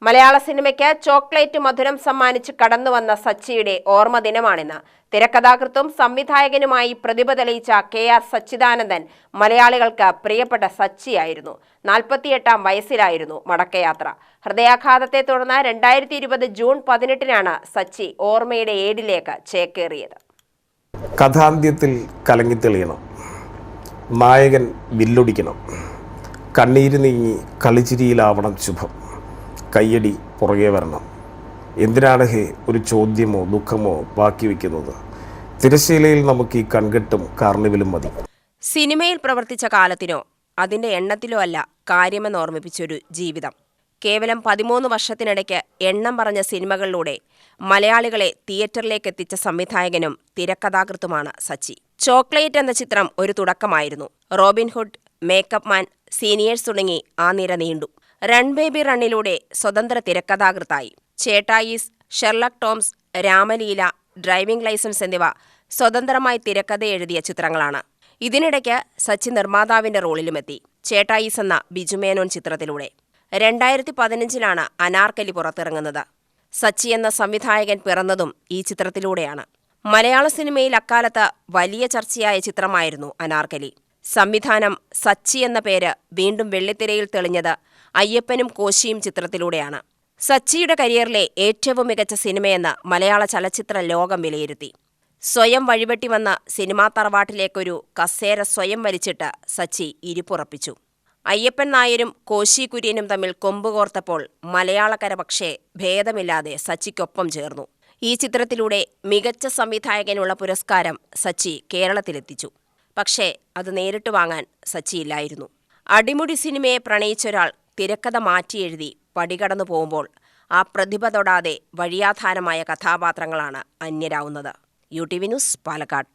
മലയാള സിനിമയ്ക്ക് ചോക്ലേറ്റ് മധുരം സമ്മാനിച്ച് കടന്നുവന്ന സച്ചിയുടെ ഓർമ്മ ദിനമാണിന്ന്. തിരക്കഥാകൃത്തും സംവിധായകനുമായി പ്രതിഭ തെളിയിച്ച KR സച്ചിദാനന്ദൻ മലയാളികൾക്ക് പ്രിയപ്പെട്ട സച്ചിയായിരുന്നു. 48-ാം വയസ്സിലായിരുന്നു മടക്കയാത്ര. ഹൃദയാഘാതത്തെ തുടർന്ന് 2020 ജൂൺ 18-നാണ് സച്ചി ഓർമ്മയുടെ ഏടിലേക്ക് ചേക്കേറിയത്. കഥാന്ത്യത്തിൽ കലങ്ങിത്തെളിയണം, നായകൻ വില്ലൊടിക്കണം, കണ്ണീര് നീങ്ങി കളിച്ചിരിയിലാവണം ശുഭം, കയ്യടി പുറകെ വരണം. എന്തിനാണ് ഒരു ചോദ്യമോ ദുഃഖമോ ബാക്കി വയ്ക്കുന്നത്? തിരശ്ശീലയിൽ നമുക്ക് ഈ കൺകെട്ടും കാർണിവലും മതി. സിനിമയിൽ പ്രവർത്തിച്ച കാലത്തിനോ അതിന്റെ എണ്ണത്തിലോ അല്ല കാര്യമെന്ന് ഓർമ്മിപ്പിച്ചൊരു ജീവിതം. കേവലം 13 വർഷത്തിനിടയ്ക്ക് എണ്ണം പറഞ്ഞ സിനിമകളിലൂടെ മലയാളികളെ തിയേറ്ററിലേക്ക് എത്തിച്ച സംവിധായകനും തിരക്കഥാകൃത്തുമാണ് സച്ചി. ചോക്ലേറ്റ് എന്ന ചിത്രം ഒരു തുടക്കമായിരുന്നു. റോബിൻഹുഡ്, മേക്കപ്പ് മാൻ, സീനിയേഴ്സ് തുടങ്ങി ആ നിര നീണ്ടു. റൺ ബേബി റണ്ണിലൂടെ സ്വതന്ത്ര തിരക്കഥാകൃത്തായി. Chettayees, Sherlock Toms, Ramaleela, Driving Licence എന്നിവ സ്വതന്ത്രമായി തിരക്കഥ എഴുതിയ ചിത്രങ്ങളാണ്. ഇതിനിടയ്ക്ക് സച്ചി നിർമ്മാതാവിന്റെ റോളിലുമെത്തി. ചേട്ടായീസ് എന്ന ബിജുമേനോൻ ചിത്രത്തിലൂടെ. 2015-ലാണ് അനാർക്കലി പുറത്തിറങ്ങുന്നത്. സച്ചി എന്ന സംവിധായകൻ പിറന്നതും ഈ ചിത്രത്തിലൂടെയാണ്. മലയാള സിനിമയിൽ അക്കാലത്ത് വലിയ ചർച്ചയായ ചിത്രമായിരുന്നു അനാർക്കലി. സംവിധാനം സച്ചി എന്ന പേര് വീണ്ടും വെള്ളിത്തിരയിൽ തെളിഞ്ഞത് അയ്യപ്പനും കോശിയും ചിത്രത്തിലൂടെയാണ്. സച്ചിയുടെ കരിയറിലെ ഏറ്റവും മികച്ച സിനിമയെന്ന് മലയാള ചലച്ചിത്ര ലോകം വിലയിരുത്തി. സ്വയം വഴിവെട്ടി വന്ന സിനിമാ തറവാട്ടിലേക്കൊരു കസേര സ്വയം വലിച്ചിട്ട് സച്ചി ഇരിപ്പുറപ്പിച്ചു. അയ്യപ്പൻ നായരും കോശി കുര്യനും തമ്മിൽ കൊമ്പുകോർത്തപ്പോൾ മലയാളക്കര പക്ഷേ ഭേദമില്ലാതെ സച്ചിക്കൊപ്പം ചേർന്നു. ഈ ചിത്രത്തിലൂടെ മികച്ച സംവിധായകനുള്ള പുരസ്കാരം സച്ചി കേരളത്തിലെത്തിച്ചു. പക്ഷേ അത് നേരിട്ട് വാങ്ങാൻ സച്ചിയില്ലായിരുന്നു. അടിമുടി സിനിമയെ പ്രണയിച്ചൊരാൾ തിരക്കഥ മാറ്റിയെഴുതി പടികടന്നു പോകുമ്പോൾ ആ പ്രതിഭ തൊടാതെ വഴിയാധാരമായ കഥാപാത്രങ്ങളാണ് അന്യരാവുന്നത്. UTV news, Palakkad.